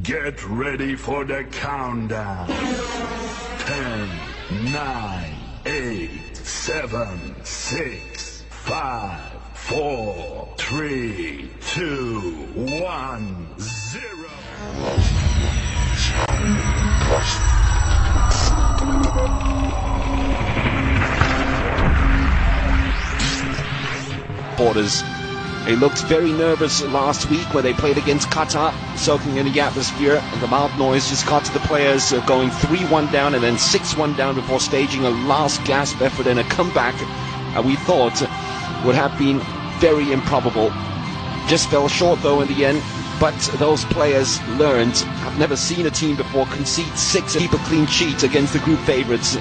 Get ready for the countdown. 10, 9, 8, 7, 6, 5, 4, 3, 2, 1, 0. Supporters. They looked very nervous last week when they played against Qatar, soaking in the atmosphere, and the loud noise just got to the players, going 3-1 down and then 6-1 down before staging a last gasp effort and a comeback we thought would have been very improbable. Just fell short though in the end, but those players learned. I've never seen a team before concede 6 and keep a clean sheet against the group favourites.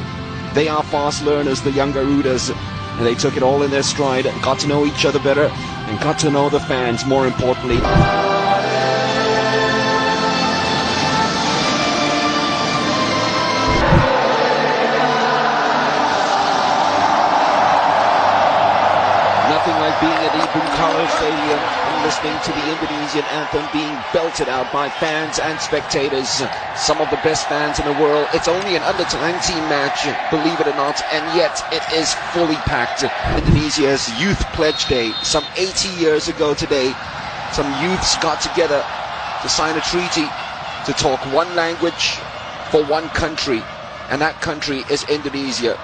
They are fast learners, the young Garudas, and they took it all in their stride and got to know each other better and got to know the fans more importantly. Nothing like being at Bung Stadium and listening to the Indonesian anthem being belted out by fans and spectators. Some of the best fans in the world. It's only an under-19 match, believe it or not, and yet it is fully packed. Indonesia's Youth Pledge Day. Some 80 years ago today, some youths got together to sign a treaty to talk one language for one country, and that country is Indonesia.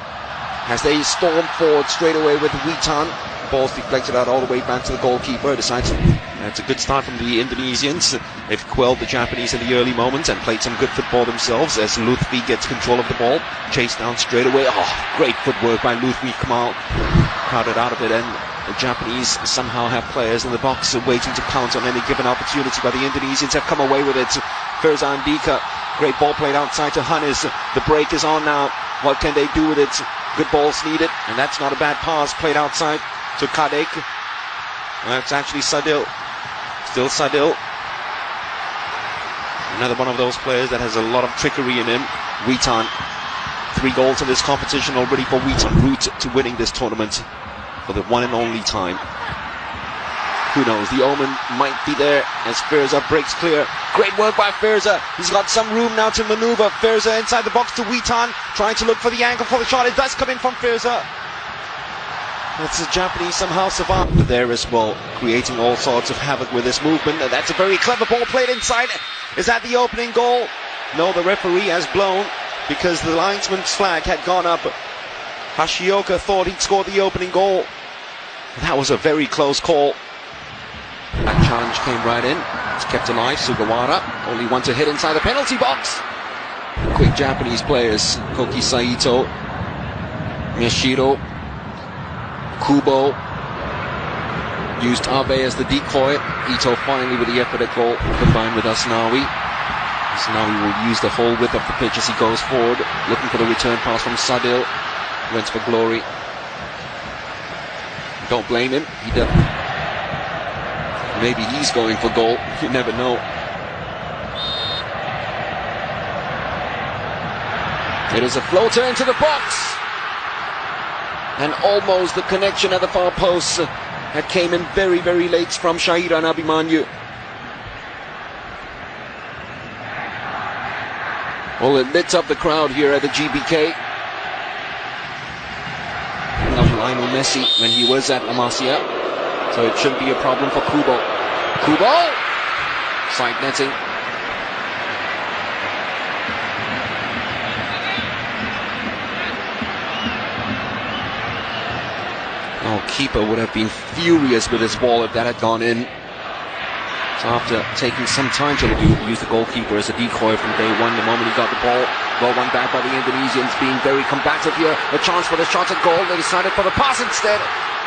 As they storm forward straight away with Witan, ball's deflected out all the way back to the goalkeeper. Decides that's a good start from the Indonesians. They've quelled the Japanese in the early moments and played some good football themselves as Lutfi gets control of the ball. Chased down straight away. Oh, great footwork by Lutfi Kamal. Crowded out of it, and the Japanese somehow have players in the box waiting to pounce on any given opportunity, but the Indonesians have come away with it. Ferzan Dika, great ball played outside to Hannes. The break is on now. What can they do with it? Good balls needed, and that's not a bad pass played outside to Kadek. That's actually Sadil. Still Sadil. Another one of those players that has a lot of trickery in him. Witan. 3 goals in this competition already for Witan. Route to winning this tournament for the one and only time. Who knows? The omen might be there as Firza breaks clear. Great work by Firza. He's got some room now to maneuver. Firza inside the box to Witan, trying to look for the angle for the shot. It does come in from Firza. That's the Japanese somehow survived there as well, creating all sorts of havoc with this movement. And that's a very clever ball played inside. Is that the opening goal? No, the referee has blown because the linesman's flag had gone up. Hashioka thought he'd scored the opening goal. That was a very close call. That challenge came right in. It's kept alive. Sugawara, only one to hit inside the penalty box. Quick Japanese players. Koki Saito, Miyashiro, Kubo. Used Abe as the decoy. Ito finally with the effort at goal, combined with Asnawi. Asnawi will use the whole width of the pitch as he goes forward, looking for the return pass from Sadil. Went for glory. Don't blame him. He does. Maybe he's going for goal. You never know. It is a floater into the box. And almost the connection at the far post that came in very, very late from Shahiran Abimanyu. Well, it lit up the crowd here at the GBK. Of Lionel Messi when he was at La Masia. So it shouldn't be a problem for Kubo. Kubo! Side netting. Oh, keeper would have been furious with his ball if that had gone in. So after taking some time to use the goalkeeper as a decoy from day one, the moment he got the ball, well won back by the Indonesians, being very combative here. A chance for the shot at goal. They decided for the pass instead.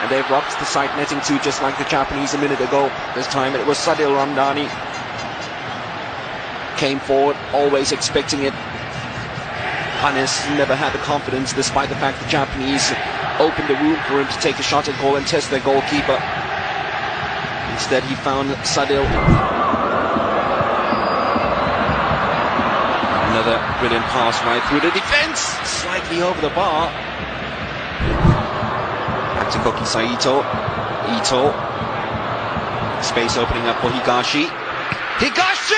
And they've rocked the side netting too, just like the Japanese a minute ago. This time it was Sadil Ramdhani. Came forward, always expecting it. Hannes never had the confidence, despite the fact the Japanese opened the room for him to take a shot at goal and test their goalkeeper. Instead he found Sadil. Another brilliant pass right through the defense, slightly over the bar. Back to Koki Saito. Ito. Space opening up for Higashi. Higashi!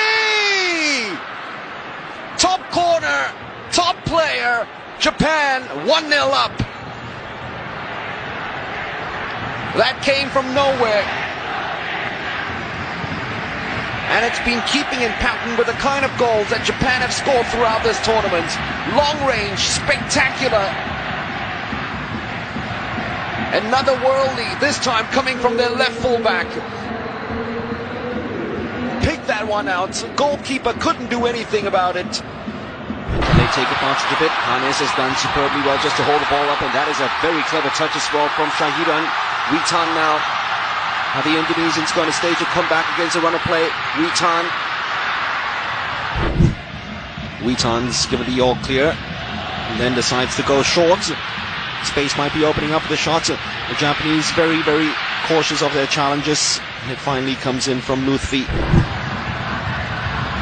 player. Japan 1-0 up. That came from nowhere. And it's been keeping in pattern with the kind of goals that Japan have scored throughout this tournament. Long range, spectacular. Another worldie, this time coming from their left fullback. Picked that one out. Goalkeeper couldn't do anything about it. They take advantage of it. Hannes has done superbly well just to hold the ball up, and that is a very clever touch as well from Shahiran. Witan now. Are the Indonesians going to stage a comeback against a run of play? Witan's given the all clear, and then decides to go short. Space might be opening up for the shot. The Japanese very, very cautious of their challenges, and it finally comes in from Lutfi.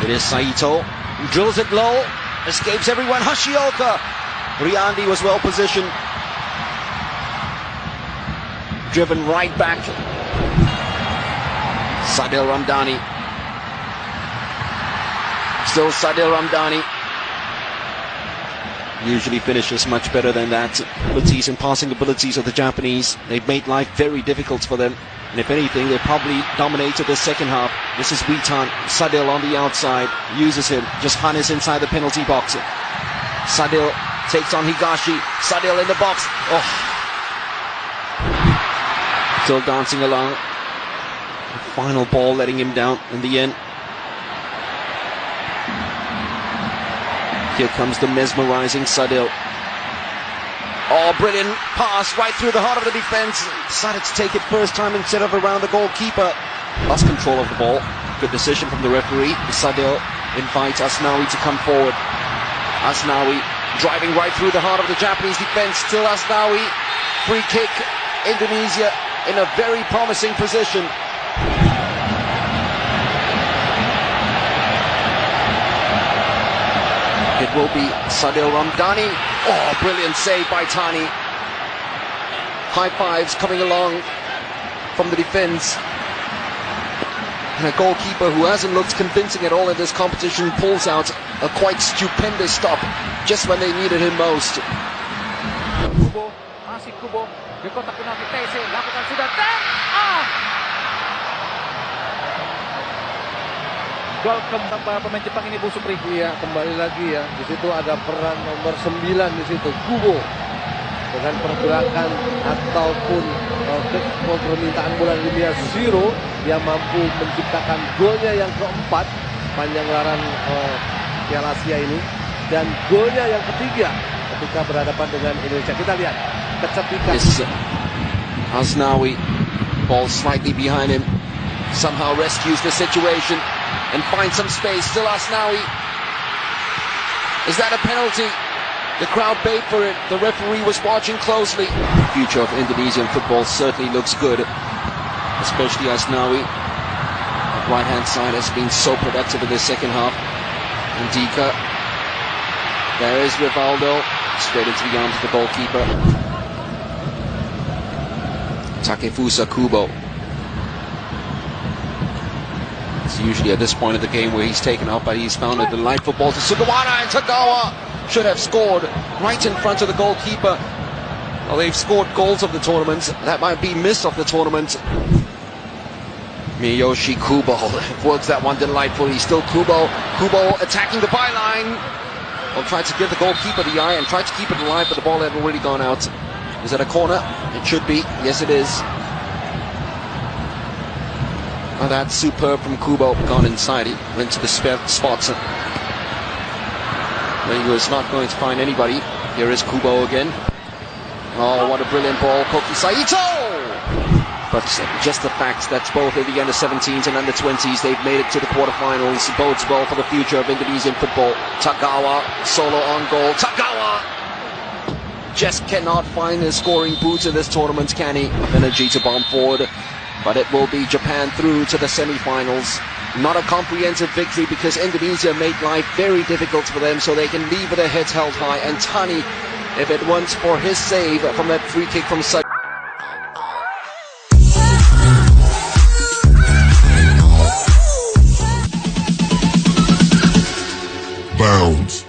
It is Saito, drills it low, escapes everyone. Hashioka. Riandi was well positioned, driven right back. Sadil Ramdhani. Still Sadil Ramdhani. Usually finishes much better than that. Abilities and passing abilities of the Japanese, they've made life very difficult for them. And if anything, they probably dominated the second half. This is Witan. Sadil on the outside. Uses him. Just Hannes inside the penalty box. Sadil takes on Higashi. Sadil in the box. Oh. Still dancing along. The final ball letting him down in the end. Here comes the mesmerizing Sadil. Oh, brilliant pass right through the heart of the defense. Decided to take it first time instead of around the goalkeeper. Lost control of the ball. Good decision from the referee. Sadil invites Asnawi to come forward. Asnawi driving right through the heart of the Japanese defense. Still Asnawi. Free kick. Indonesia in a very promising position. It will be Sadil Ramdhani. Oh, brilliant save by Tani. High fives coming along from the defense. And a goalkeeper who hasn't looked convincing at all in this competition pulls out a quite stupendous stop just when they needed him most. Kubo, masih Kubo, di kotak penalti TC, lakukan sudah gol pemain Jepang ini, Bu Supri. Iya, kembali lagi ya. Di situ ada peran nomor 9 di situ, Kubo. Dengan pergerakan ataupun permintaan bola dunia Zero, dia mampu menciptakan golnya yang keempat panjang laran Piala Asia ini, dan golnya yang ketiga ketika berhadapan dengan Indonesia. Kita lihat kecerdikan. Asnawi, ball slightly behind him, somehow rescues the situation and finds some space. Still Asnawi. Is that a penalty? The crowd paid for it. The referee was watching closely. The future of Indonesian football certainly looks good, especially Asnawi. The right-hand side has been so productive in the second half. Ndika. There is Rivaldo. Straight into the arms of the goalkeeper. Takefusa Kubo. It's usually at this point of the game where he's taken out, but he's found a delightful ball to Sugawara, and Tagawa should have scored right in front of the goalkeeper. Well, they've scored goals of the tournament. That might be miss of the tournament. Miyoshi Kubo works that one delightfully. Still Kubo. Kubo attacking the byline. Well, tried to give the goalkeeper the eye and tried to keep it alive, but the ball had already gone out. Is that a corner? It should be. Yes, it is. Oh, that's superb from Kubo. Gone inside. He went to the spots. He was not going to find anybody. Here is Kubo again. Oh, what a brilliant ball. Koki Saito! But just the fact that both in the under-17s and under-20s, they've made it to the quarterfinals bodes well for the future of Indonesian football. Tagawa, solo on goal. Tagawa! Just cannot find his scoring boots in this tournament, can he? Energy to bomb forward. But it will be Japan through to the semi-finals. Not a comprehensive victory because Indonesia made life very difficult for them, so they can leave with their heads held high. And Tani, if it weren't for his save from that free kick from Sud. Bounce.